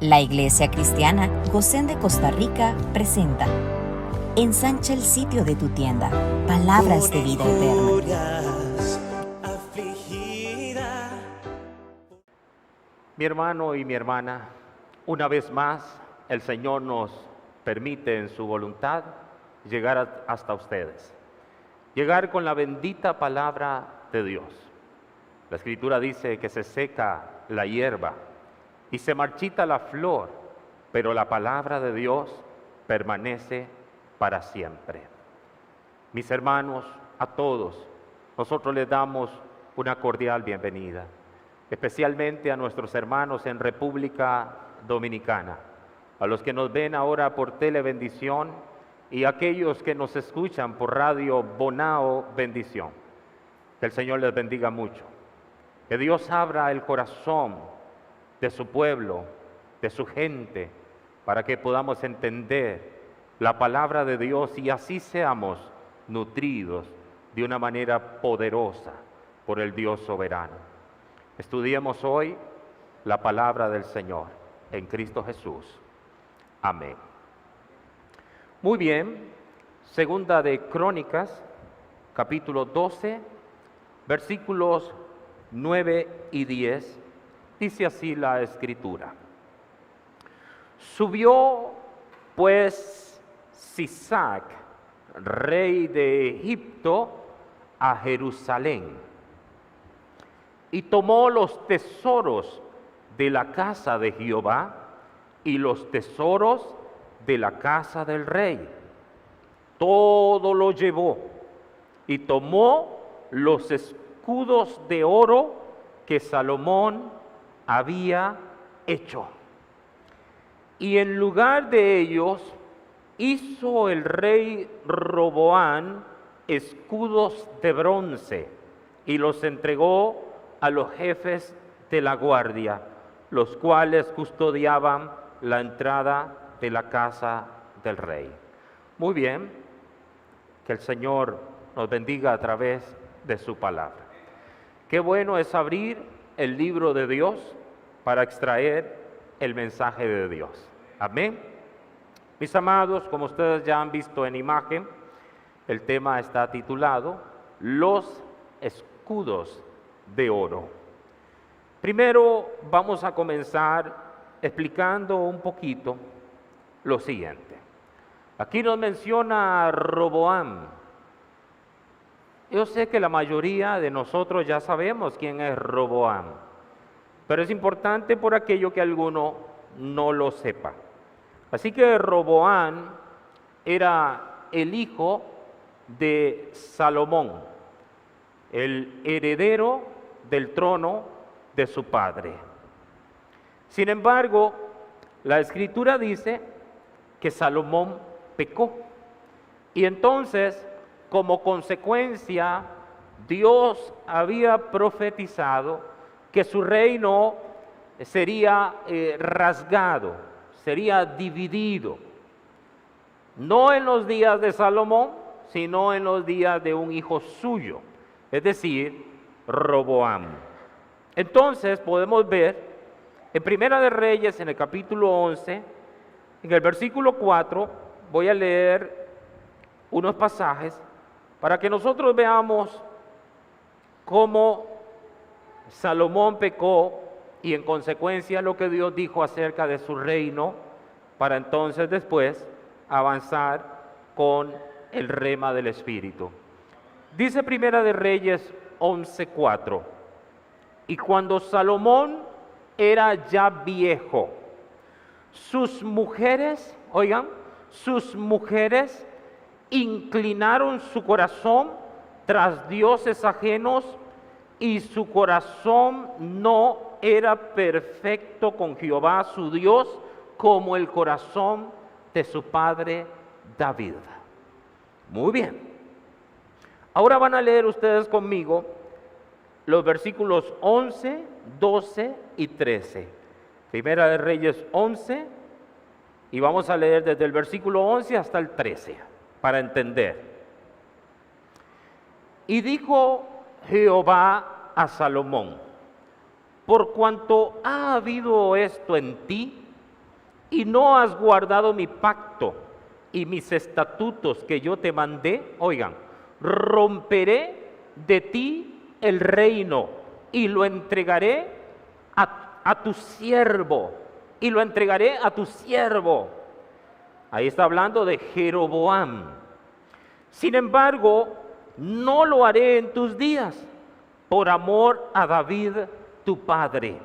La Iglesia Cristiana Gosén de Costa Rica presenta Ensancha el sitio de tu tienda, palabras de vida eterna. Mi hermano y mi hermana, una vez más el Señor nos permite en su voluntad llegar hasta ustedes. Llegar con la bendita palabra de Dios. La Escritura dice que se seca la hierba y se marchita la flor, pero la palabra de Dios permanece para siempre. Mis hermanos, a todos, nosotros les damos una cordial bienvenida, especialmente a nuestros hermanos en República Dominicana, a los que nos ven ahora por Telebendición y a aquellos que nos escuchan por Radio Bonao Bendición. Que el Señor les bendiga mucho. Que Dios abra el corazón de su pueblo, de su gente, para que podamos entender la palabra de Dios y así seamos nutridos de una manera poderosa por el Dios soberano. Estudiemos hoy la palabra del Señor en Cristo Jesús. Amén. Muy bien, segunda de Crónicas, capítulo 12, versículos 9 y 10, dice así la Escritura. Subió pues Sisac, rey de Egipto, a Jerusalén, y tomó los tesoros de la casa de Jehová y los tesoros de la casa del rey. Todo lo llevó y tomó los escudos de oro que Salomón había hecho. Y en lugar de ellos hizo el rey Roboam escudos de bronce y los entregó a los jefes de la guardia, los cuales custodiaban la entrada de la casa del rey. Muy bien, que el Señor nos bendiga a través de su palabra. Qué bueno es abrir el libro de Dios para extraer el mensaje de Dios. Amén. Mis amados, como ustedes ya han visto en imagen, el tema está titulado Los escudos de oro. Primero vamos a comenzar explicando un poquito lo siguiente. Aquí nos menciona Roboam. Yo sé que la mayoría de nosotros ya sabemos quién es Roboam, pero es importante por aquello que alguno no lo sepa. Así que Roboam era el hijo de Salomón, el heredero del trono de su padre. Sin embargo, la Escritura dice que Salomón pecó y entonces, como consecuencia, Dios había profetizado que su reino sería rasgado, sería dividido, no en los días de Salomón, sino en los días de un hijo suyo, es decir, Roboam. Entonces podemos ver en Primera de Reyes, en el capítulo 11, en el versículo 4, voy a leer unos pasajes para que nosotros veamos cómo Salomón pecó y en consecuencia lo que Dios dijo acerca de su reino, para entonces después avanzar con el rema del Espíritu. Dice Primera de Reyes 11:4, y cuando Salomón era ya viejo, sus mujeres, oigan, sus mujeres inclinaron su corazón tras dioses ajenos y su corazón no era perfecto con Jehová su Dios como el corazón de su padre David. Muy bien. Ahora van a leer ustedes conmigo los versículos 11, 12 y 13. Primera de Reyes 11 y vamos a leer desde el versículo 11 hasta el 13 para entender. Y dijo Jehová a Salomón: por cuanto ha habido esto en ti, y no has guardado mi pacto y mis estatutos que yo te mandé, oigan, romperé de ti el reino y lo entregaré a tu siervo, y lo entregaré a tu siervo. Ahí está hablando de Jeroboam. Sin embargo, no lo haré en tus días, por amor a David tu padre.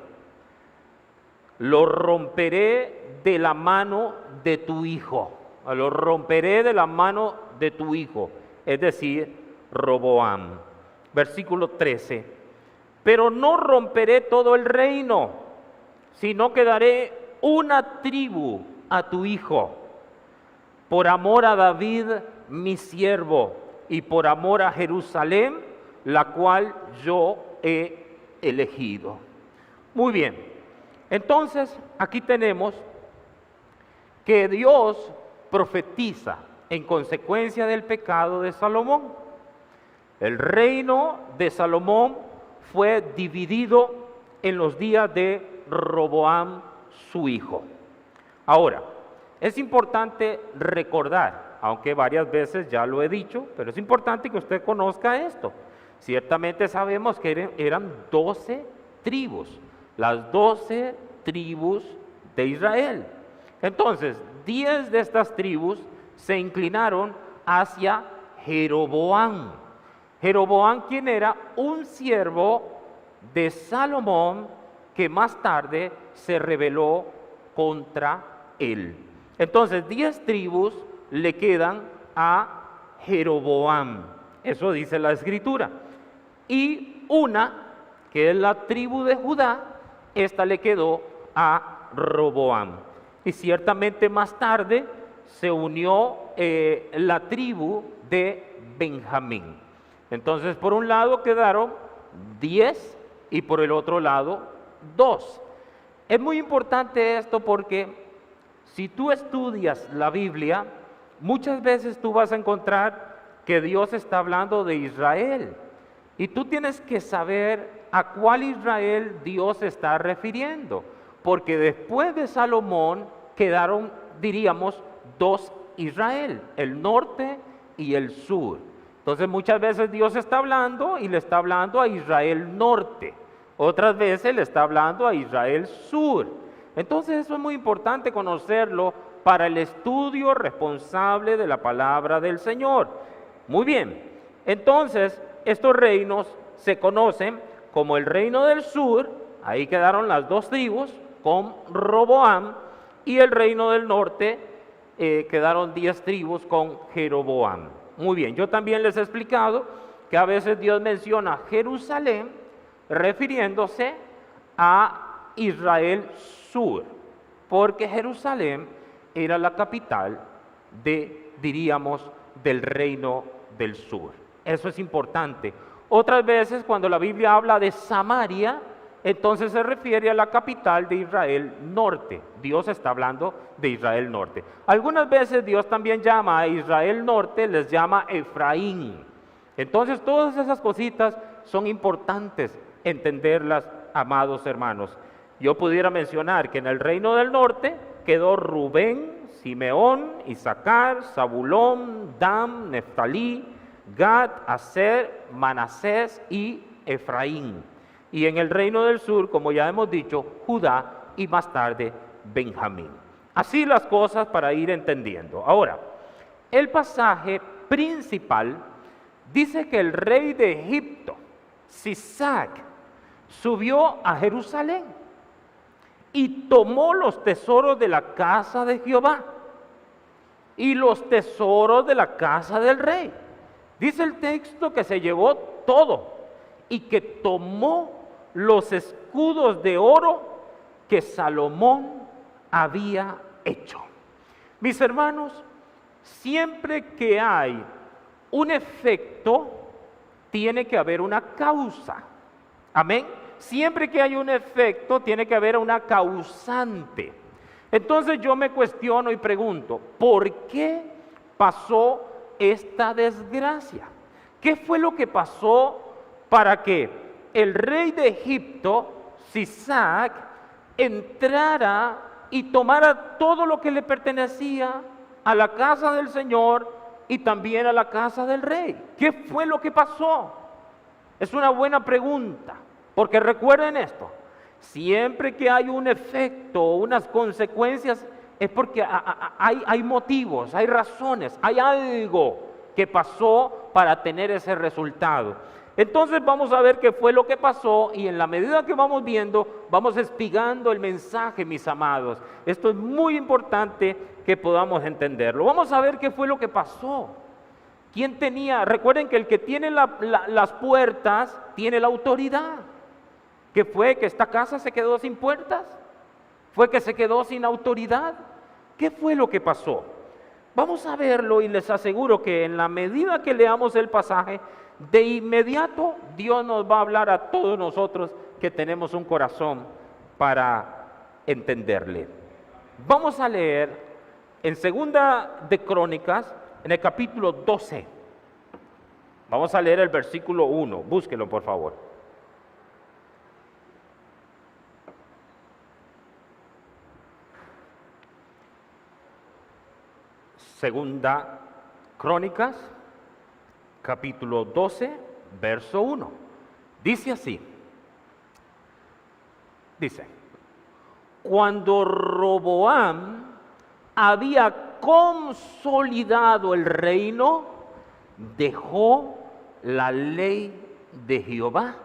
Lo romperé de la mano de tu hijo. Lo romperé de la mano de tu hijo, es decir, Roboam. Versículo 13. Pero no romperé todo el reino, sino que daré una tribu a tu hijo, por amor a David mi siervo, y por amor a Jerusalén, la cual yo he elegido. Muy bien, entonces aquí tenemos que Dios profetiza en consecuencia del pecado de Salomón. El reino de Salomón fue dividido en los días de Roboam, su hijo. Ahora, es importante recordar, aunque varias veces ya lo he dicho, pero es importante que usted conozca esto. Ciertamente sabemos que eran 12 tribus, las 12 tribus de Israel. Entonces, 10 de estas tribus se inclinaron hacia Jeroboam. Jeroboam, quien era un siervo de Salomón, que más tarde se rebeló contra él. Entonces, 10 tribus le quedan a Jeroboam. Eso dice la Escritura. Y una, que es la tribu de Judá, esta le quedó a Roboam. Y ciertamente más tarde se unió la tribu de Benjamín. Entonces, por un lado quedaron 10 y por el otro lado 2. Es muy importante esto porque si tú estudias la Biblia, muchas veces tú vas a encontrar que Dios está hablando de Israel. Y tú tienes que saber a cuál Israel Dios se está refiriendo. Porque después de Salomón quedaron, diríamos, 2 Israel, el norte y el sur. Entonces muchas veces Dios está hablando y le está hablando a Israel norte. Otras veces le está hablando a Israel sur. Entonces eso es muy importante conocerlo para el estudio responsable de la palabra del Señor. Muy bien, entonces estos reinos se conocen como el reino del sur, ahí quedaron las 2 tribus con Roboam, y el reino del norte quedaron 10 tribus con Jeroboam. Muy bien, yo también les he explicado que a veces Dios menciona Jerusalén refiriéndose a Israel sur, porque Jerusalén era la capital diríamos, del reino del sur. Eso es importante. Otras veces cuando la Biblia habla de Samaria, entonces se refiere a la capital de Israel norte. Dios está hablando de Israel norte. Algunas veces Dios también llama a Israel norte, les llama Efraín. Entonces todas esas cositas son importantes entenderlas, amados hermanos. Yo pudiera mencionar que en el reino del norte quedó Rubén, Simeón, Isaacar, Zabulón, Dan, Neftalí, Gad, Aser, Manasés y Efraín. Y en el reino del sur, como ya hemos dicho, Judá y más tarde Benjamín. Así las cosas para ir entendiendo. Ahora, el pasaje principal dice que el rey de Egipto, Sisac, subió a Jerusalén y tomó los tesoros de la casa de Jehová y los tesoros de la casa del rey. Dice el texto que se llevó todo y que tomó los escudos de oro que Salomón había hecho. Mis hermanos, siempre que hay un efecto, tiene que haber una causa. Amén. Siempre que hay un efecto, tiene que haber una causante. Entonces yo me cuestiono y pregunto, ¿por qué pasó esta desgracia? ¿Qué fue lo que pasó para que el rey de Egipto, Sisac, entrara y tomara todo lo que le pertenecía a la casa del Señor y también a la casa del rey. ¿Qué fue lo que pasó? Es una buena pregunta, porque recuerden esto, siempre que hay un efecto o unas consecuencias es porque hay motivos, hay razones, hay algo que pasó para tener ese resultado. Entonces vamos a ver qué fue lo que pasó y en la medida que vamos viendo, vamos espigando el mensaje, mis amados. Esto es muy importante que podamos entenderlo. Vamos a ver qué fue lo que pasó. ¿Quién tenía? Recuerden que el que tiene las puertas tiene la autoridad. ¿Qué fue? ¿Que esta casa se quedó sin puertas? ¿Fue que se quedó sin autoridad? ¿Qué fue lo que pasó? Vamos a verlo y les aseguro que en la medida que leamos el pasaje, de inmediato Dios nos va a hablar a todos nosotros que tenemos un corazón para entenderle. Vamos a leer en Segunda de Crónicas, en el capítulo 12. Vamos a leer el versículo 1. Búsquelo, por favor. Segunda Crónicas, capítulo 12, verso 1. Dice así. Dice, cuando Roboam había consolidado el reino, dejó la ley de Jehová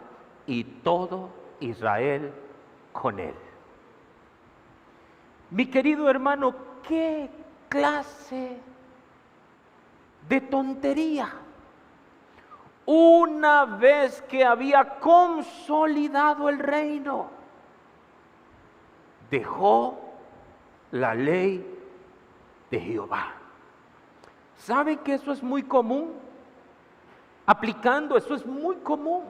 y todo Israel con él. Mi querido hermano, ¿qué clase de tontería? Una vez que había consolidado el reino, dejó la ley de Jehová. ¿Saben que eso es muy común? Aplicando, eso es muy común.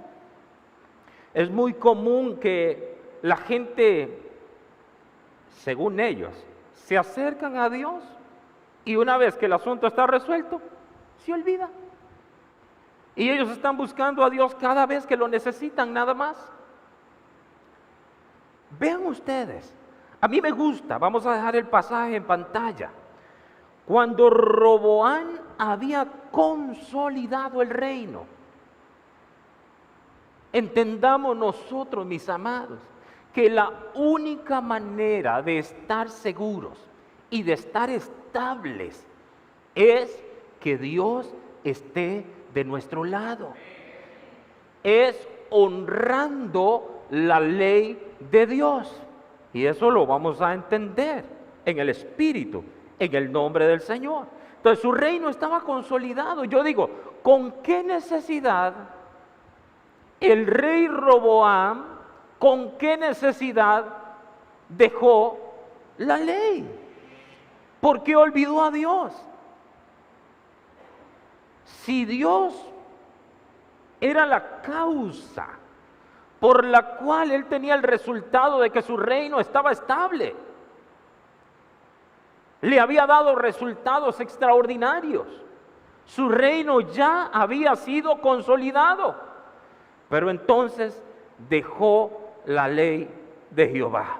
Es muy común que la gente, según ellos, se acercan a Dios y una vez que el asunto está resuelto, se olvida. Y ellos están buscando a Dios cada vez que lo necesitan, nada más. Vean ustedes, a mí me gusta, vamos a dejar el pasaje en pantalla. Cuando Roboam había consolidado el reino, entendamos nosotros, mis amados, que la única manera de estar seguros y de estar estables es que Dios esté de nuestro lado. Es honrando la ley de Dios. Y eso lo vamos a entender en el Espíritu, en el nombre del Señor. Entonces su reino estaba consolidado. Yo digo, ¿con qué necesidad el rey Roboam, con qué necesidad dejó la ley? ¿Por qué olvidó a Dios? Si Dios era la causa por la cual él tenía el resultado de que su reino estaba estable, le había dado resultados extraordinarios, su reino ya había sido consolidado, pero entonces dejó la ley de Jehová.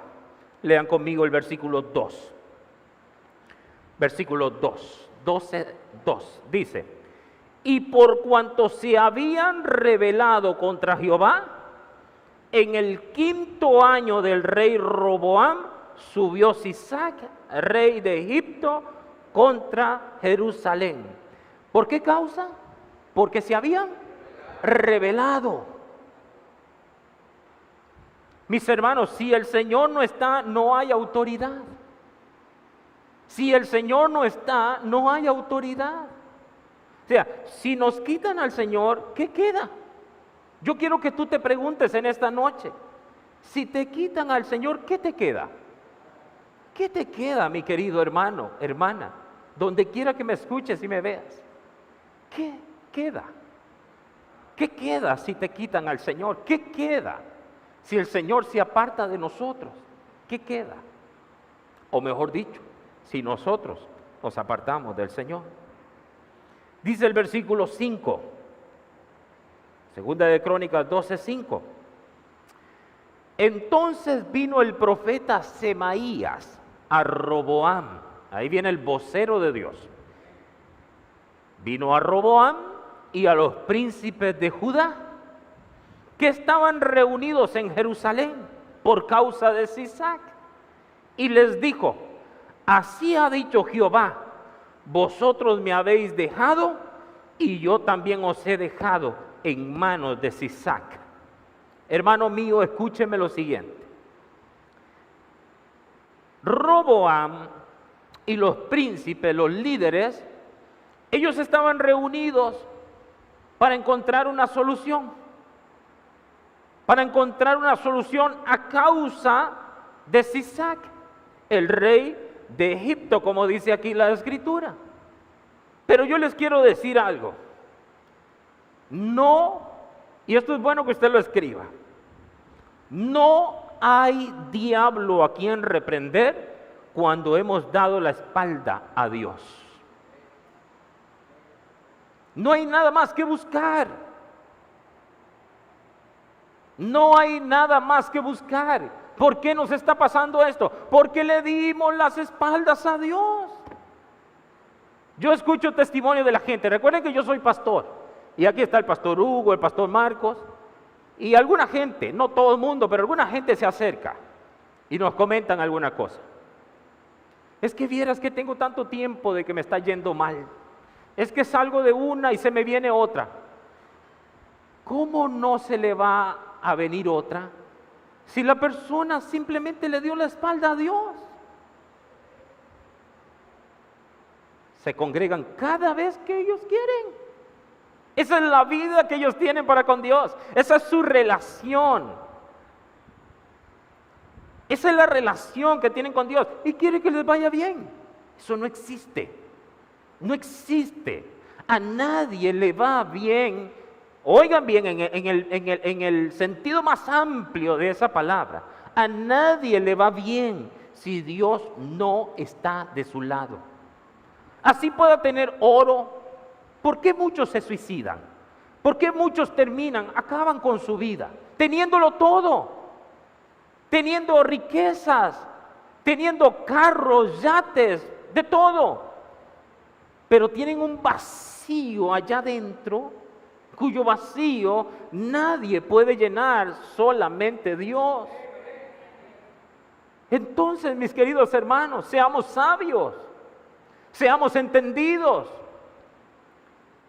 Lean conmigo el versículo 2. Versículo 2, 12:2 dice: y por cuanto se habían rebelado contra Jehová, en el 5.º año del rey Roboam, subió Sisac, rey de Egipto, contra Jerusalén. ¿Por qué causa? Porque se habían rebelado. Mis hermanos, si el Señor no está, no hay autoridad. Si el Señor no está, no hay autoridad. O sea, si nos quitan al Señor, ¿qué queda? Yo quiero que tú te preguntes en esta noche, si te quitan al Señor, ¿qué te queda? ¿Qué te queda, mi querido hermano, hermana? Donde quiera que me escuches y me veas. ¿Qué queda? ¿Qué queda si te quitan al Señor? ¿Qué queda si el Señor se aparta de nosotros? ¿Qué queda? O mejor dicho, si nosotros nos apartamos del Señor. Dice el versículo 5, Segunda de Crónicas 12:5. Entonces vino el profeta Semaías, a Roboam. Ahí viene el vocero de Dios. Vino a Roboam y a los príncipes de Judá, que estaban reunidos en Jerusalén por causa de Sisac, y les dijo: así ha dicho Jehová, vosotros me habéis dejado y yo también os he dejado en manos de Sisac. Hermano mío, escúcheme lo siguiente. Roboam y los príncipes, los líderes, ellos estaban reunidos para encontrar una solución. Para encontrar una solución a causa de Sisac, el rey de Egipto, como dice aquí la Escritura. Pero yo les quiero decir algo. No, y esto es bueno que usted lo escriba, no hay diablo a quien reprender cuando hemos dado la espalda a Dios. No hay nada más que buscar. No hay nada más que buscar. ¿Por qué nos está pasando esto? Porque le dimos las espaldas a Dios. Yo escucho testimonio de la gente. Recuerden que yo soy pastor. Y aquí está el pastor Hugo, el pastor Marcos. Y alguna gente, no todo el mundo, pero alguna gente se acerca y nos comentan alguna cosa. Es que vieras que tengo tanto tiempo de que me está yendo mal. Es que salgo de una y se me viene otra. ¿Cómo no se le va a venir otra si la persona simplemente le dio la espalda a Dios? Se congregan cada vez que ellos quieren. Esa es la vida que ellos tienen para con Dios. Esa es su relación. Esa es la relación que tienen con Dios. Y quiere que les vaya bien. Eso no existe. No existe. A nadie le va bien. Oigan bien, en el sentido más amplio de esa palabra. A nadie le va bien si Dios no está de su lado. Así pueda tener oro. ¿Por qué muchos se suicidan? ¿Por qué muchos acaban con su vida? Teniéndolo todo, teniendo riquezas, teniendo carros, yates, de todo. Pero tienen un vacío allá adentro, cuyo vacío nadie puede llenar, solamente Dios. Entonces, mis queridos hermanos, seamos sabios, seamos entendidos.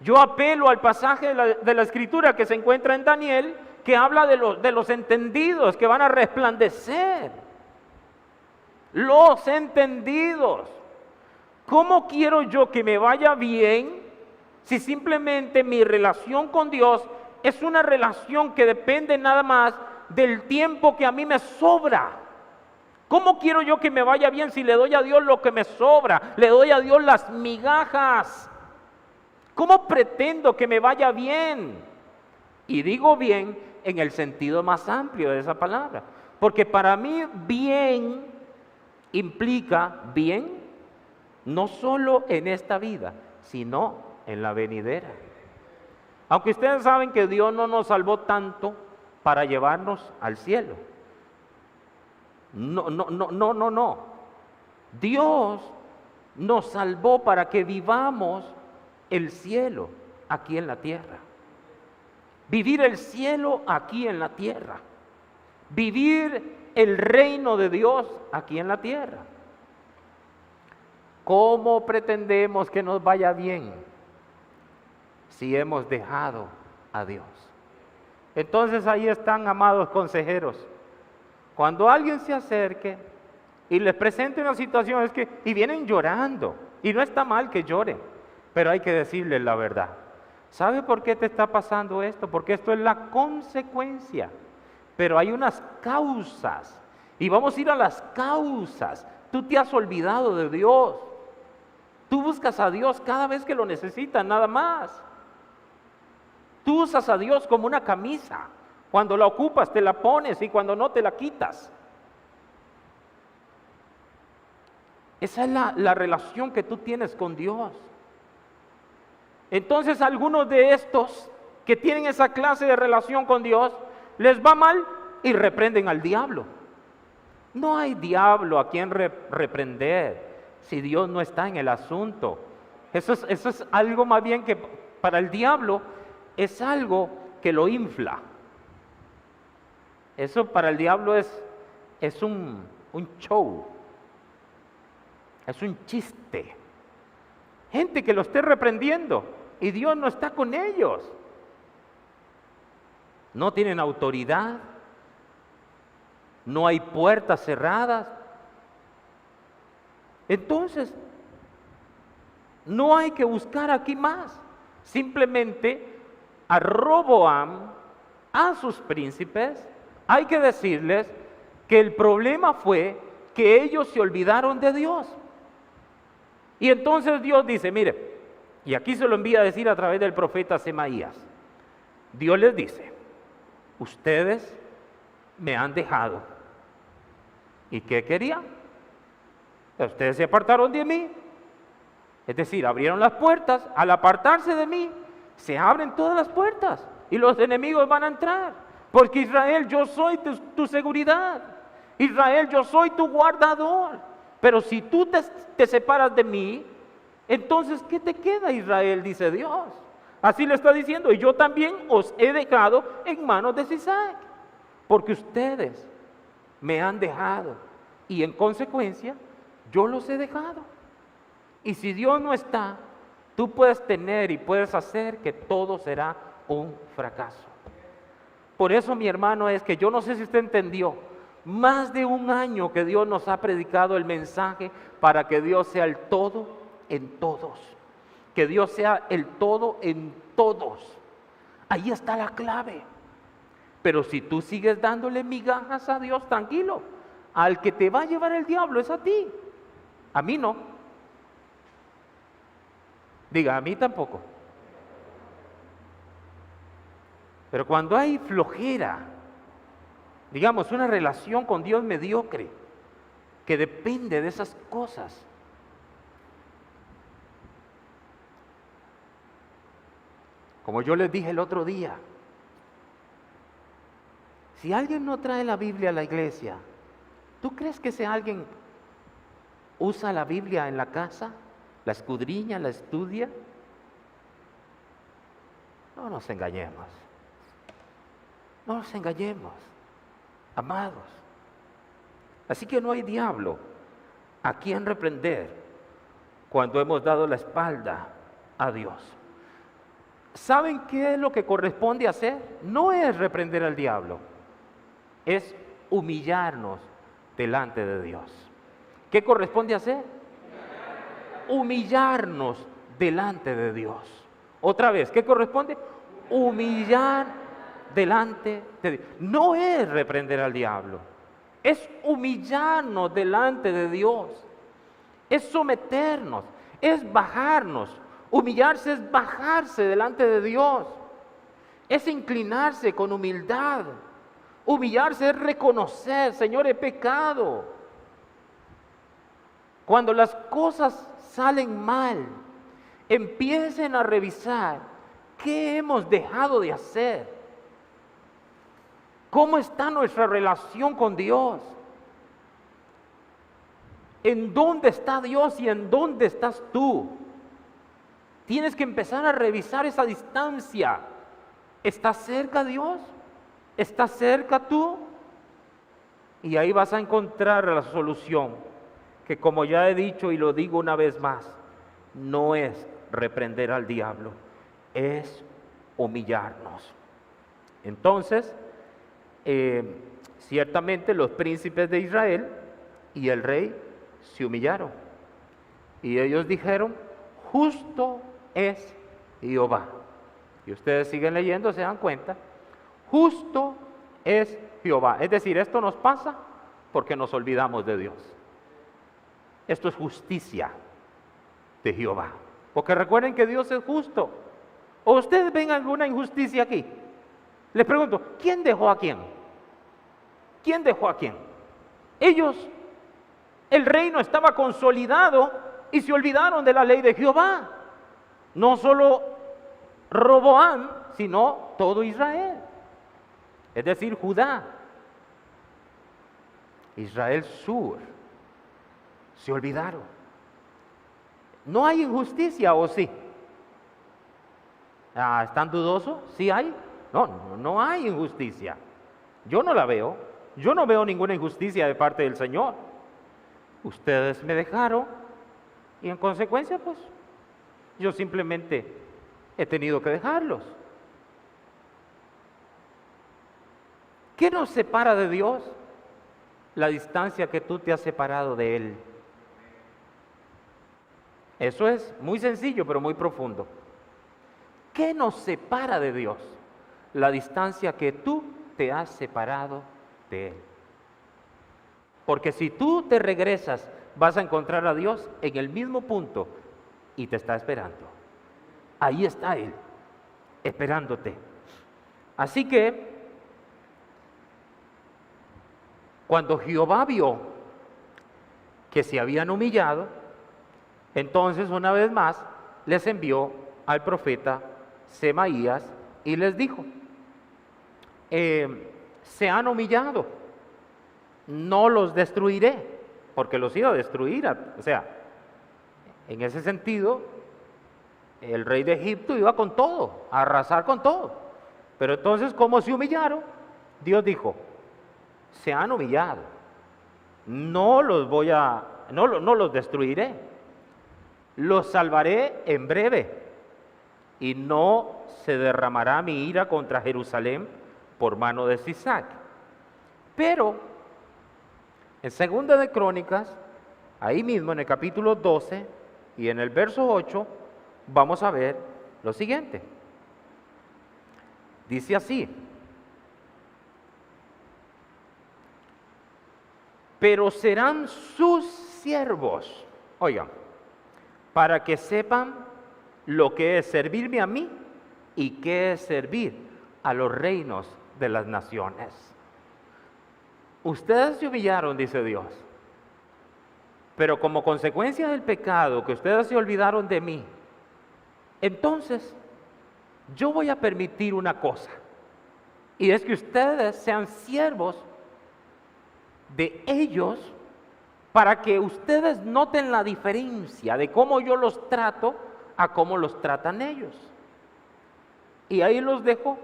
Yo apelo al pasaje de la Escritura que se encuentra en Daniel, que habla de los entendidos que van a resplandecer. Los entendidos. ¿Cómo quiero yo que me vaya bien si simplemente mi relación con Dios es una relación que depende nada más del tiempo que a mí me sobra? ¿Cómo quiero yo que me vaya bien si le doy a Dios lo que me sobra? Le doy a Dios las migajas. ¿Cómo pretendo que me vaya bien? Y digo bien en el sentido más amplio de esa palabra. Porque para mí bien implica bien no solo en esta vida, sino en la venidera. Aunque ustedes saben que Dios no nos salvó tanto para llevarnos al cielo. No. Dios nos salvó para que vivamos el cielo aquí en la tierra. Vivir el cielo aquí en la tierra. Vivir el reino de Dios aquí en la tierra. ¿Cómo pretendemos que nos vaya bien si hemos dejado a Dios? Entonces ahí están, amados consejeros. Cuando alguien se acerque y les presente una situación, y vienen llorando, y no está mal que lloren, pero hay que decirles la verdad. ¿Sabe por qué te está pasando esto? Porque esto es la consecuencia. Pero hay unas causas. Y vamos a ir a las causas. Tú te has olvidado de Dios. Tú buscas a Dios cada vez que lo necesitas, nada más. Tú usas a Dios como una camisa. Cuando la ocupas te la pones y cuando no te la quitas. Esa es la relación que tú tienes con Dios. Entonces algunos de estos que tienen esa clase de relación con Dios, les va mal y reprenden al diablo. No hay diablo a quien reprender si Dios no está en el asunto. Eso es algo más bien que para el diablo es algo que lo infla. Eso para el diablo es un show, es un chiste. Gente que lo esté reprendiendo y Dios no está con ellos. No tienen autoridad, no hay puertas cerradas. Entonces, no hay que buscar aquí más. Simplemente a Roboam, a sus príncipes, hay que decirles que el problema fue que ellos se olvidaron de Dios. Y entonces Dios dice, mire, y aquí se lo envía a decir a través del profeta Semaías. Dios les dice, ustedes me han dejado. ¿Y qué querían? Ustedes se apartaron de mí. Es decir, abrieron las puertas. Al apartarse de mí, se abren todas las puertas y los enemigos van a entrar. Porque Israel, yo soy tu seguridad. Israel, yo soy tu guardador. Pero si tú te separas de mí, entonces ¿qué te queda, Israel? Dice Dios. Así le está diciendo, y yo también os he dejado en manos de Sisac, porque ustedes me han dejado, y en consecuencia, yo los he dejado. Y si Dios no está, tú puedes tener y puedes hacer que todo será un fracaso. Por eso, mi hermano, es que yo no sé si usted entendió, más de un año que Dios nos ha predicado el mensaje para que Dios sea el todo en todos. Que Dios sea el todo en todos. Ahí está la clave. Pero si tú sigues dándole migajas a Dios, tranquilo. Al que te va a llevar el diablo es a ti. A mí no. Diga, a mí tampoco. Pero cuando hay flojera, digamos, una relación con Dios mediocre, que depende de esas cosas, como yo les dije el otro día, si alguien no trae la Biblia a la iglesia, ¿tú crees que ese alguien usa la Biblia en la casa? ¿La escudriña, la estudia? No nos engañemos. No nos engañemos, amados. Así que no hay diablo a quien reprender cuando hemos dado la espalda a Dios. ¿Saben qué es lo que corresponde hacer? No es reprender al diablo, es humillarnos delante de Dios. ¿Qué corresponde hacer? Humillarnos delante de Dios. Otra vez, ¿qué corresponde? Humillar delante de Dios. No es reprender al diablo, es humillarnos delante de Dios, es someternos, es bajarnos. Humillarse es bajarse delante de Dios, es inclinarse con humildad. Humillarse es reconocer, Señor, he pecado. Cuando las cosas salen mal, empiecen a revisar qué hemos dejado de hacer. ¿Cómo está nuestra relación con Dios? ¿En dónde está Dios y en dónde estás tú? Tienes que empezar a revisar esa distancia. ¿Estás cerca Dios? ¿Estás cerca tú? Y ahí vas a encontrar la solución, que como ya he dicho y lo digo una vez más, no es reprender al diablo, es humillarnos. Entonces, ciertamente los príncipes de Israel y el rey se humillaron. Y ellos dijeron, justo es Jehová. Y ustedes siguen leyendo, se dan cuenta, justo es Jehová. Es decir, esto nos pasa porque nos olvidamos de Dios. Esto es justicia de Jehová. Porque recuerden que Dios es justo. ¿O ustedes ven alguna injusticia aquí? Les pregunto, ¿quién dejó a quién? ¿Quién dejó a quién? Ellos, el reino estaba consolidado y se olvidaron de la ley de Jehová. No solo Roboam, sino todo Israel. Es decir, Judá. Israel Sur, se olvidaron. ¿No hay injusticia o sí? ¿Están dudosos? ¿Sí hay? No hay injusticia. Yo no la veo. Yo no veo ninguna injusticia de parte del Señor. Ustedes me dejaron y en consecuencia, pues, yo simplemente he tenido que dejarlos. ¿Qué nos separa de Dios? La distancia que tú te has separado de Él. Eso es muy sencillo, pero muy profundo. ¿Qué nos separa de Dios? La distancia que tú te has separado de Él. Porque si tú te regresas, vas a encontrar a Dios en el mismo punto y te está esperando. Ahí está Él, esperándote. Así que, cuando Jehová vio que se habían humillado, entonces una vez más les envió al profeta Semaías y les dijo: se han humillado, no los destruiré, porque los iba a destruir. O sea, en ese sentido, el rey de Egipto iba con todo, a arrasar con todo. Pero entonces, como se humillaron, Dios dijo: se han humillado, no los destruiré, los salvaré en breve, y no se derramará mi ira contra Jerusalén por mano de Sisac. Pero en Segunda de Crónicas, ahí mismo en el capítulo 12 y en el verso 8, vamos a ver lo siguiente. Dice así: pero serán sus siervos, oigan, para que sepan lo que es servirme a mí y qué es servir a los reinos de las naciones. Ustedes se humillaron, dice Dios, pero como consecuencia del pecado, que ustedes se olvidaron de mí, entonces yo voy a permitir una cosa, y es que ustedes sean siervos de ellos, para que ustedes noten la diferencia de cómo yo los trato a cómo los tratan ellos. Y ahí los dejo.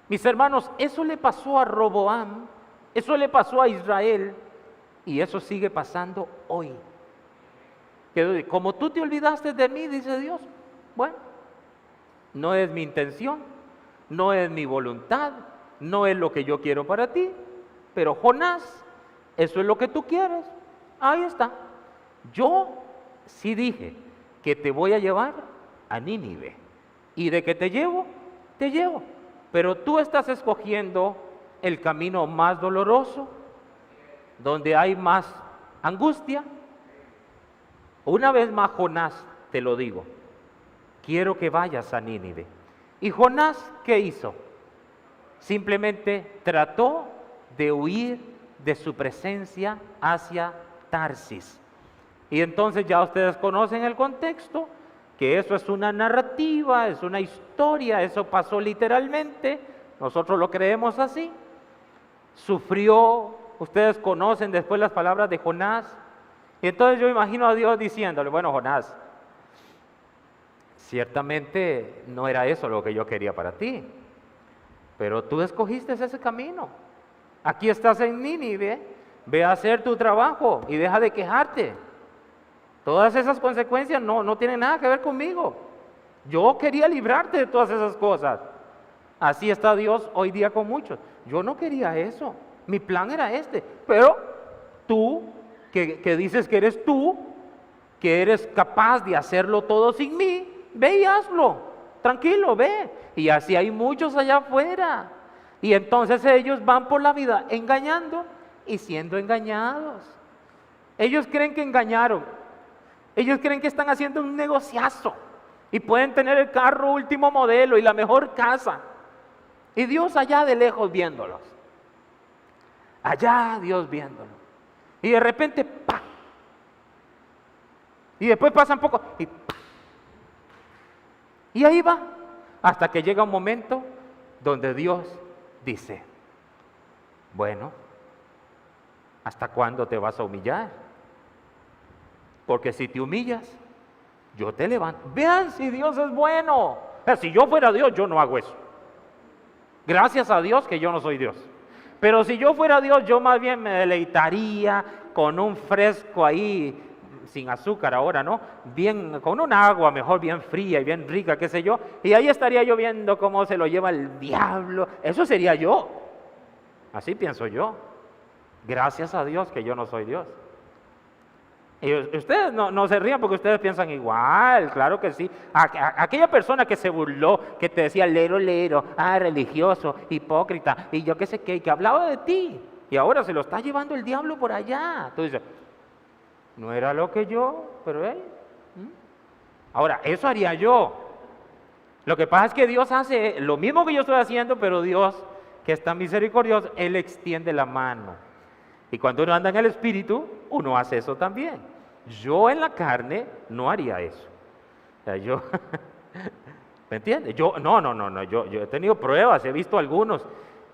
Mis hermanos, eso le pasó a Roboam, eso le pasó a Israel, y eso sigue pasando hoy. Que como tú te olvidaste de mí, dice Dios, bueno, no es mi intención, no es mi voluntad, no es lo que yo quiero para ti, pero Jonás, eso es lo que tú quieres, ahí está. Yo sí dije que te voy a llevar a Nínive, y de que te llevo, pero tú estás escogiendo el camino más doloroso, donde hay más angustia. Una vez más, Jonás, te lo digo, quiero que vayas a Nínive. ¿Y Jonás qué hizo? Simplemente trató de huir de su presencia hacia Tarsis. Y entonces ya ustedes conocen el contexto, que eso es una narrativa, es una historia, eso pasó literalmente, nosotros lo creemos así. Sufrió, ustedes conocen después las palabras de Jonás. Y entonces yo imagino a Dios diciéndole: bueno, Jonás, ciertamente no era eso lo que yo quería para ti, pero tú escogiste ese camino. Aquí estás en Nínive, ve a hacer tu trabajo y deja de quejarte. Todas esas consecuencias no tienen nada que ver conmigo. Yo quería librarte de todas esas cosas. Así está Dios hoy día con muchos. Yo no quería eso, mi plan era este, pero tú, que dices que eres tú, que eres capaz de hacerlo todo sin mí, ve y hazlo, tranquilo, ve. Y así hay muchos allá afuera. Y entonces ellos van por la vida engañando y siendo engañados. Ellos creen que engañaron. Ellos creen que están haciendo un negociazo y pueden tener el carro último modelo y la mejor casa. Y Dios allá de lejos viéndolos. Allá Dios viéndolos. Y de repente, ¡pam! Y después pasan poco y ¡pam! Y ahí va, hasta que llega un momento donde Dios dice: Bueno, ¿hasta cuándo te vas a humillar? Porque si te humillas, yo te levanto. Vean si Dios es bueno. O sea, si yo fuera Dios, yo no hago eso. Gracias a Dios que yo no soy Dios. Pero si yo fuera Dios, yo más bien me deleitaría con un fresco ahí, sin azúcar ahora, ¿no? Bien, con un agua mejor bien fría y bien rica, qué sé yo. Y ahí estaría yo viendo cómo se lo lleva el diablo. Eso sería yo. Así pienso yo. Gracias a Dios que yo no soy Dios. Y ustedes no se rían porque ustedes piensan igual, claro que sí. Aquella persona que se burló, que te decía lero, religioso, hipócrita, y yo qué sé qué, y que hablaba de ti, y ahora se lo está llevando el diablo por allá. Entonces, no era lo que yo, pero ahora, eso haría yo. Lo que pasa es que Dios hace lo mismo que yo estoy haciendo, pero Dios, que es tan misericordioso, Él extiende la mano. Y cuando uno anda en el Espíritu, uno hace eso también. Yo en la carne no haría eso. O sea, yo, ¿me entiendes? Yo he tenido pruebas, he visto algunos,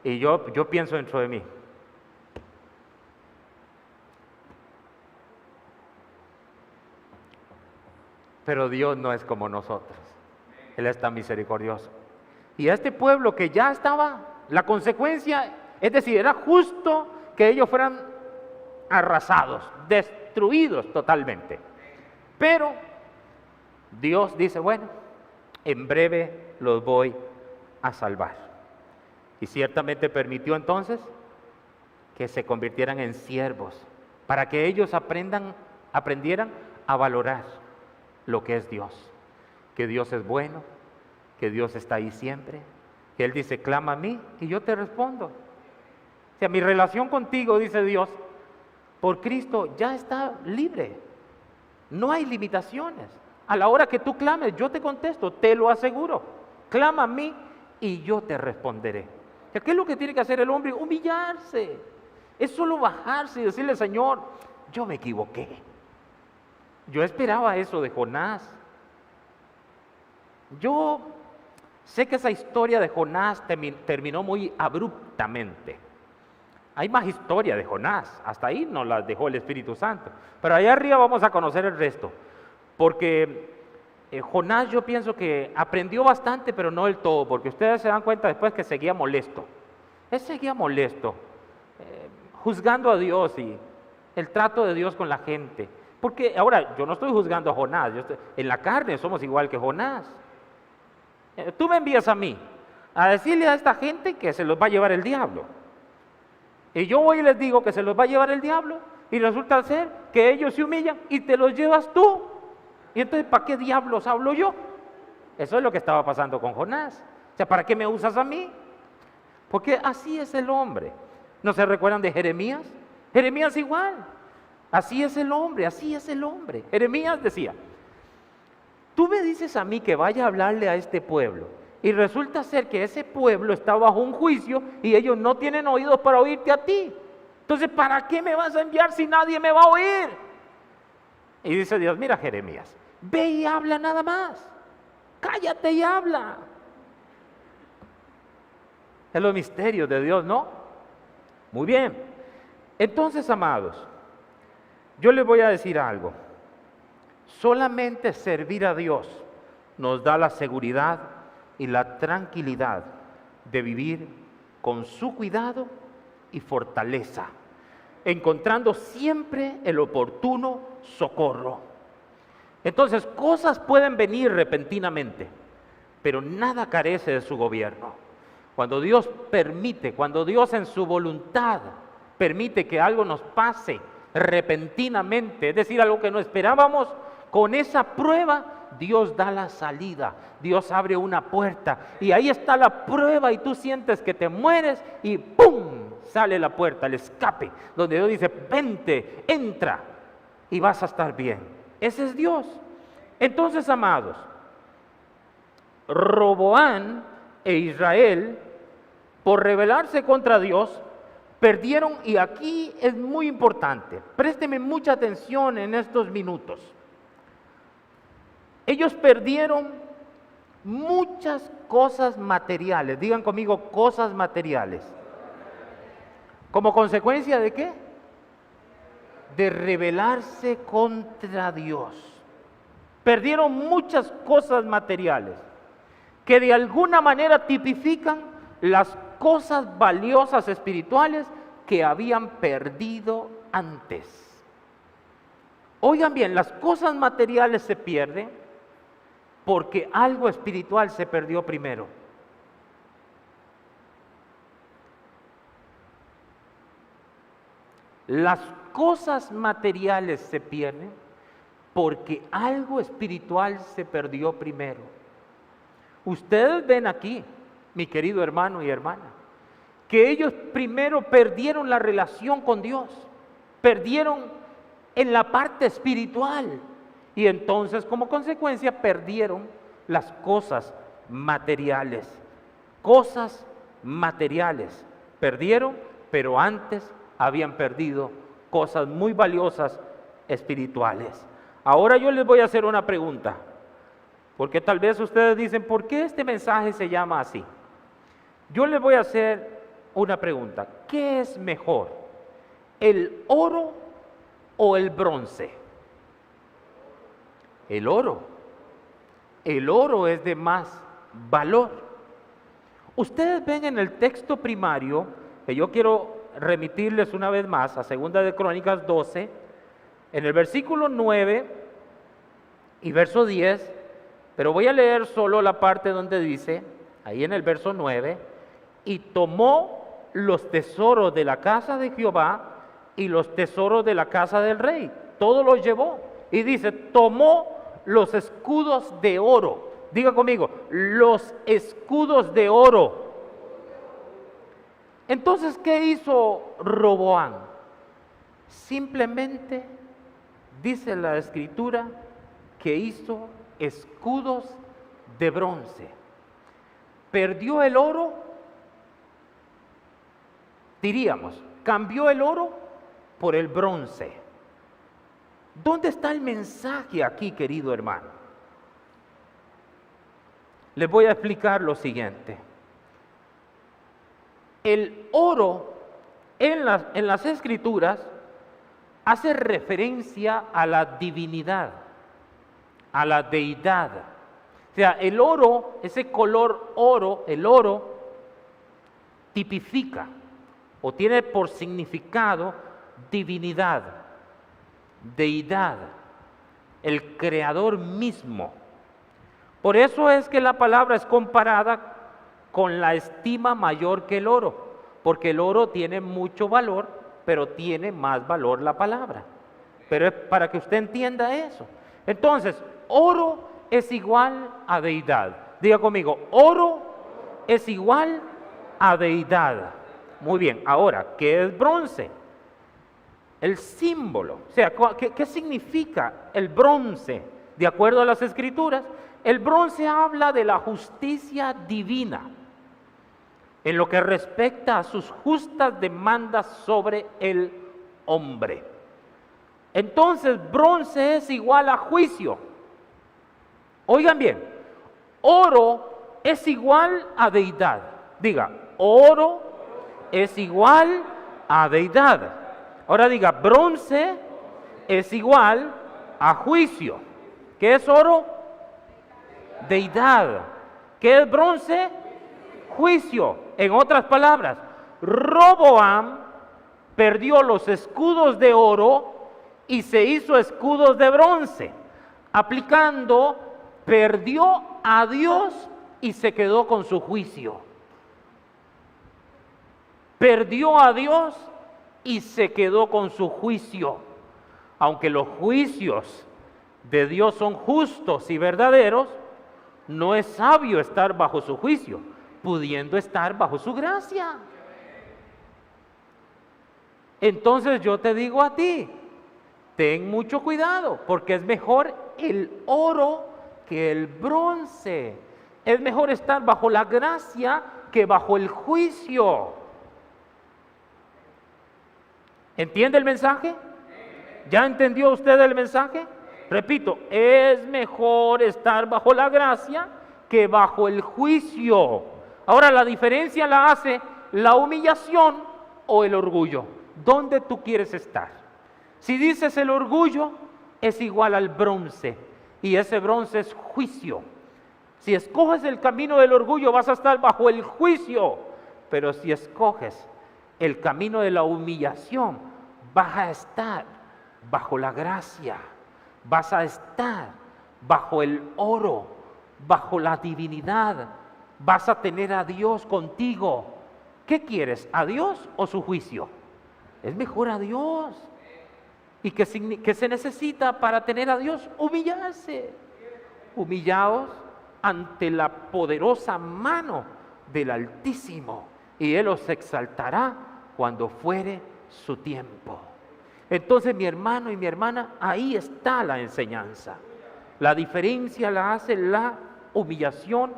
y yo pienso dentro de mí. Pero Dios no es como nosotros. Él es tan misericordioso. Y a este pueblo que ya estaba, la consecuencia, es decir, era justo que ellos fueran arrasados, destruidos totalmente. Pero Dios dice, bueno, en breve los voy a salvar. Y ciertamente permitió entonces que se convirtieran en siervos, para que ellos aprendieran a valorar lo que es Dios, que Dios es bueno, que Dios está ahí siempre, que Él dice, clama a mí y yo te respondo. O sea, mi relación contigo, dice Dios, por Cristo ya está libre. No hay limitaciones. A la hora que tú clames, yo te contesto, te lo aseguro. Clama a mí y yo te responderé. ¿Qué es lo que tiene que hacer el hombre? Humillarse. Es solo bajarse y decirle, Señor, yo me equivoqué. Yo esperaba eso de Jonás. Yo sé que esa historia de Jonás terminó muy abruptamente. Hay más historia de Jonás, hasta ahí nos las dejó el Espíritu Santo. Pero allá arriba vamos a conocer el resto. Porque Jonás yo pienso que aprendió bastante, pero no del todo, porque ustedes se dan cuenta después que seguía molesto. Él seguía molesto, juzgando a Dios y el trato de Dios con la gente. Porque ahora yo no estoy juzgando a Jonás, en la carne somos igual que Jonás. Tú me envías a mí a decirle a esta gente que se los va a llevar el diablo. Y yo voy y les digo que se los va a llevar el diablo y resulta ser que ellos se humillan y te los llevas tú. Y entonces, ¿para qué diablos hablo yo? Eso es lo que estaba pasando con Jonás. O sea, ¿para qué me usas a mí? Porque así es el hombre. ¿No se recuerdan de Jeremías? Jeremías igual. Así es el hombre, así es el hombre. Jeremías decía, tú me dices a mí que vaya a hablarle a este pueblo. Y resulta ser que ese pueblo está bajo un juicio y ellos no tienen oídos para oírte a ti. Entonces, ¿para qué me vas a enviar si nadie me va a oír? Y dice Dios, mira Jeremías, ve y habla nada más. Cállate y habla. Es los misterios de Dios, ¿no? Muy bien. Entonces, amados, yo les voy a decir algo. Solamente servir a Dios nos da la seguridad y la tranquilidad de vivir con su cuidado y fortaleza, encontrando siempre el oportuno socorro. Entonces, cosas pueden venir repentinamente, pero nada carece de su gobierno. Cuando Dios permite, cuando Dios en su voluntad permite que algo nos pase repentinamente, es decir, algo que no esperábamos, con esa prueba Dios da la salida, Dios abre una puerta y ahí está la prueba y tú sientes que te mueres y ¡pum! Sale la puerta, el escape, donde Dios dice, vente, entra y vas a estar bien. Ese es Dios. Entonces, amados, Roboán e Israel, por rebelarse contra Dios, perdieron, y aquí es muy importante, présteme mucha atención en estos minutos. Ellos perdieron muchas cosas materiales. Digan conmigo, cosas materiales. ¿Como consecuencia de qué? De rebelarse contra Dios. Perdieron muchas cosas materiales que de alguna manera tipifican las cosas valiosas espirituales que habían perdido antes. Oigan bien, las cosas materiales se pierden porque algo espiritual se perdió primero. Las cosas materiales se pierden porque algo espiritual se perdió primero. Ustedes ven aquí, mi querido hermano y hermana, que ellos primero perdieron la relación con Dios, perdieron en la parte espiritual y entonces como consecuencia perdieron las cosas materiales. Cosas materiales perdieron, pero antes habían perdido cosas muy valiosas espirituales. Ahora yo les voy a hacer una pregunta, porque tal vez ustedes dicen, ¿por qué este mensaje se llama así? Yo les voy a hacer una pregunta. ¿Qué es mejor, el oro o el bronce? El oro. El oro es de más valor. Ustedes ven en el texto primario, que yo quiero remitirles una vez más a 2 de Crónicas 12, en el versículo 9 y verso 10, pero voy a leer solo la parte donde dice, ahí en el verso 9, y tomó los tesoros de la casa de Jehová y los tesoros de la casa del rey, todo los llevó. Y dice, tomó los escudos de oro. Diga conmigo, los escudos de oro. Entonces, ¿qué hizo Roboam? Simplemente, dice la Escritura, que hizo escudos de bronce. Perdió el oro, diríamos, cambió el oro por el bronce. ¿Dónde está el mensaje aquí, querido hermano? Les voy a explicar lo siguiente. El oro en las Escrituras hace referencia a la divinidad, a la deidad. O sea, el oro, ese color oro, el oro tipifica o tiene por significado divinidad, deidad, el creador mismo. Por eso es que la palabra es comparada con la estima mayor que el oro, porque el oro tiene mucho valor, pero tiene más valor la palabra. Pero es para que usted entienda eso. Entonces, oro es igual a deidad. Diga conmigo, oro es igual a deidad. Muy bien, ahora, ¿qué es bronce? El símbolo, o sea, ¿qué significa el bronce? De acuerdo a las Escrituras, el bronce habla de la justicia divina en lo que respecta a sus justas demandas sobre el hombre. Entonces, bronce es igual a juicio. Oigan bien, oro es igual a deidad. Diga, oro es igual a deidad. Ahora diga, bronce es igual a juicio. ¿Qué es oro? Deidad. ¿Qué es bronce? Juicio. En otras palabras, Roboam perdió los escudos de oro y se hizo escudos de bronce. Aplicando, perdió a Dios y se quedó con su juicio. Perdió a Dios y se quedó con su juicio. Aunque los juicios de Dios son justos y verdaderos, no es sabio estar bajo su juicio, pudiendo estar bajo su gracia. Entonces yo te digo a ti, ten mucho cuidado, porque es mejor el oro que el bronce. Es mejor estar bajo la gracia que bajo el juicio. ¿Entiende el mensaje? ¿Ya entendió usted el mensaje? Repito, es mejor estar bajo la gracia que bajo el juicio. Ahora, la diferencia la hace la humillación o el orgullo? ¿Dónde tú quieres estar? Si dices el orgullo, es igual al bronce, y ese bronce es juicio. Si escoges el camino del orgullo, vas a estar bajo el juicio, pero si escoges el camino de la humillación, vas a estar bajo la gracia, vas a estar bajo el oro, bajo la divinidad, vas a tener a Dios contigo. ¿Qué quieres? ¿A Dios o su juicio? Es mejor a Dios. ¿Y qué se necesita para tener a Dios? Humillarse. Humillaos ante la poderosa mano del Altísimo, y Él os exaltará cuando fuere su tiempo. Entonces, mi hermano y mi hermana, ahí está la enseñanza. La diferencia la hace la humillación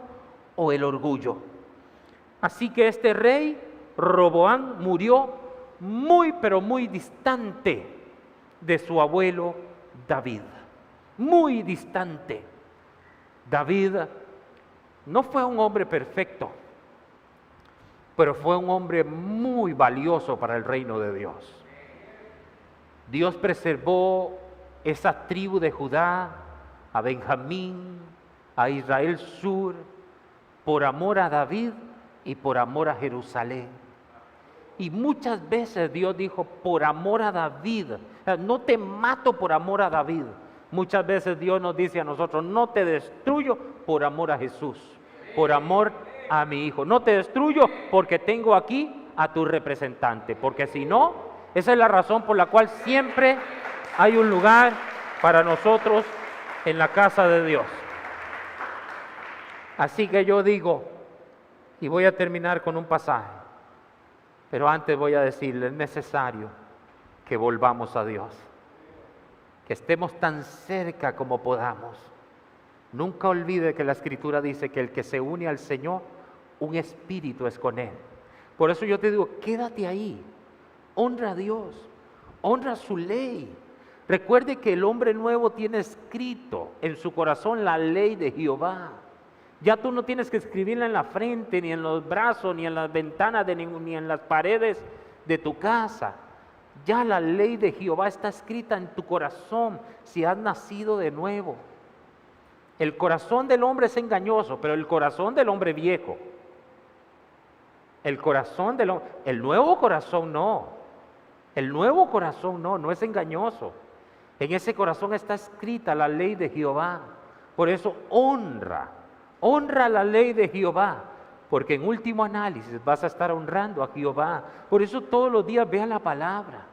o el orgullo. Así que este rey, Roboam, murió muy, pero muy distante de su abuelo David. Muy distante. David no fue un hombre perfecto, pero fue un hombre muy valioso para el reino de Dios. Dios preservó esa tribu de Judá, a Benjamín, a Israel Sur, por amor a David y por amor a Jerusalén. Y muchas veces Dios dijo, por amor a David, no te mato por amor a David. Muchas veces Dios nos dice a nosotros, no te destruyo por amor a Jesús, por amor a mi hijo. No te destruyo porque tengo aquí a tu representante, porque si no, esa es la razón por la cual siempre hay un lugar para nosotros en la casa de Dios. Así que yo digo, y voy a terminar con un pasaje, pero antes voy a decirle, es necesario que volvamos a Dios, que estemos tan cerca como podamos. Nunca olvide que la Escritura dice que el que se une al Señor, un espíritu es con Él. Por eso yo te digo, quédate ahí, honra a Dios, honra su ley. Recuerde que el hombre nuevo tiene escrito en su corazón la ley de Jehová. Ya tú no tienes que escribirla en la frente, ni en los brazos, ni en las ventanas, ni en las paredes de tu casa. Ya la ley de Jehová está escrita en tu corazón si has nacido de nuevo. El corazón del hombre es engañoso, pero el corazón del hombre viejo, el corazón del hombre, el nuevo corazón no. El nuevo corazón no es engañoso. En ese corazón está escrita la ley de Jehová. Por eso honra la ley de Jehová, porque en último análisis vas a estar honrando a Jehová. Por eso todos los días vea la palabra.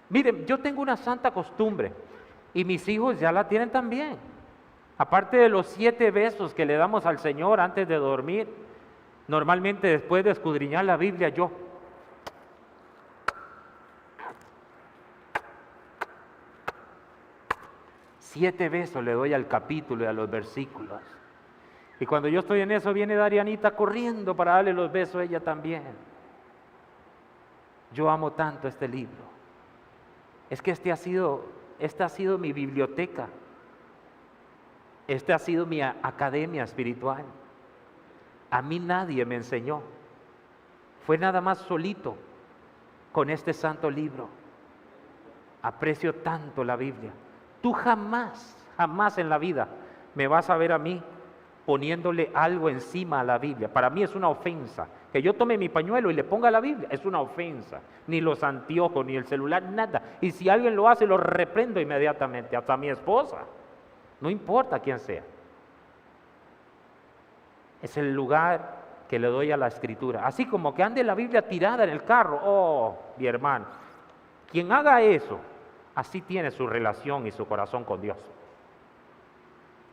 Miren, yo tengo una santa costumbre y mis hijos ya la tienen también. Aparte de los 7 besos que le damos al Señor antes de dormir, normalmente después de escudriñar la Biblia, yo 7 besos le doy al capítulo y a los versículos. Y cuando yo estoy en eso, viene Darianita corriendo para darle los besos a ella también. Yo amo tanto este libro. Es que esta ha sido mi biblioteca. Esta ha sido mi academia espiritual. A mí nadie me enseñó. Fue nada más solito con este santo libro. Aprecio tanto la Biblia. Tú jamás en la vida me vas a ver a mí poniéndole algo encima a la Biblia. Para mí es una ofensa. Que yo tome mi pañuelo y le ponga la Biblia, es una ofensa. Ni los anteojos, ni el celular, nada. Y si alguien lo hace, lo reprendo inmediatamente, hasta mi esposa. No importa quién sea. Es el lugar que le doy a la Escritura. Así como que ande la Biblia tirada en el carro. Oh, mi hermano. Quien haga eso, así tiene su relación y su corazón con Dios.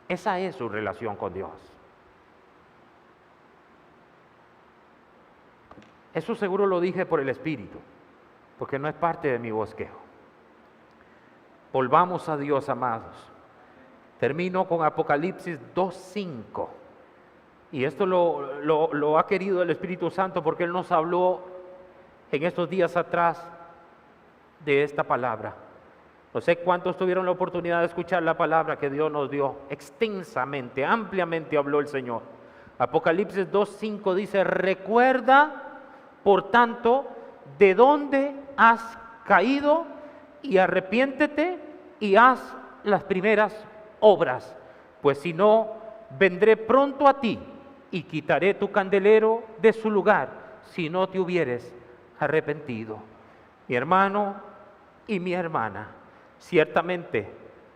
Esa es su relación con Dios. Eso seguro lo dije por el Espíritu, porque no es parte de mi bosquejo. Volvamos a Dios, amados. Termino con Apocalipsis 2:5. Y esto lo ha querido el Espíritu Santo porque Él nos habló en estos días atrás de esta palabra. No sé cuántos tuvieron la oportunidad de escuchar la palabra que Dios nos dio. Extensamente, ampliamente habló el Señor. Apocalipsis 2:5 dice: recuerda, por tanto, de dónde has caído y arrepiéntete y haz las primeras obras, pues si no, vendré pronto a ti y quitaré tu candelero de su lugar si no te hubieres arrepentido. Mi hermano y mi hermana, ciertamente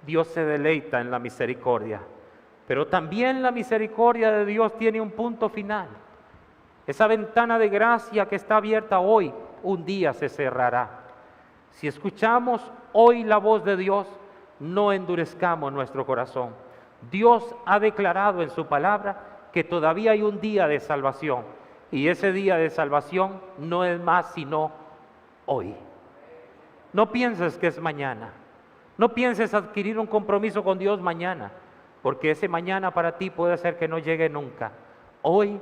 Dios se deleita en la misericordia, pero también la misericordia de Dios tiene un punto final. Esa ventana de gracia que está abierta hoy, un día se cerrará. Si escuchamos hoy la voz de Dios, no endurezcamos nuestro corazón. Dios ha declarado en su palabra que todavía hay un día de salvación, y ese día de salvación no es más sino hoy. No pienses que es mañana. No pienses adquirir un compromiso con Dios mañana, porque ese mañana para ti puede ser que no llegue nunca. Hoy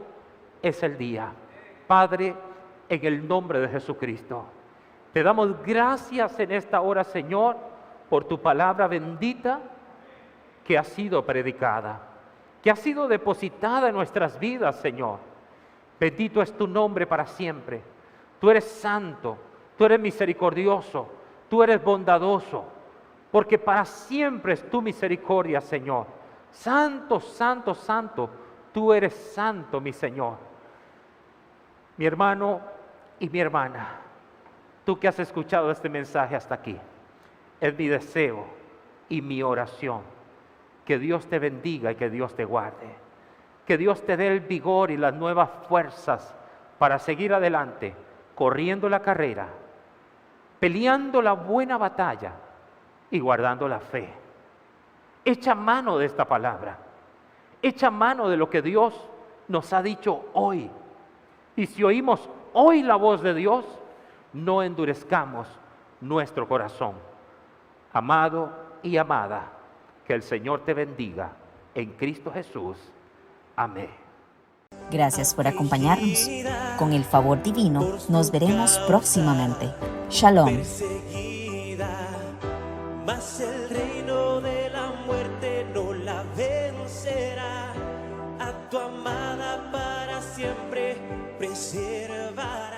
es el día. Padre, en el nombre de Jesucristo, te damos gracias en esta hora, Señor, por tu palabra bendita que ha sido predicada, que ha sido depositada en nuestras vidas, Señor. Bendito es tu nombre para siempre. Tú eres santo, tú eres misericordioso, tú eres bondadoso, porque para siempre es tu misericordia, Señor. Santo, santo, santo, tú eres santo, mi Señor. Mi hermano y mi hermana, tú que has escuchado este mensaje hasta aquí, es mi deseo y mi oración que Dios te bendiga y que Dios te guarde, que Dios te dé el vigor y las nuevas fuerzas para seguir adelante, corriendo la carrera, peleando la buena batalla y guardando la fe. Echa mano de esta palabra, echa mano de lo que Dios nos ha dicho hoy. Y si oímos hoy la voz de Dios, no endurezcamos nuestro corazón. Amado y amada, que el Señor te bendiga en Cristo Jesús. Amén. Gracias por acompañarnos. Con el favor divino, nos veremos próximamente. Shalom. Mas el reino de la muerte no la vencerá. A tu amada para siempre preservará.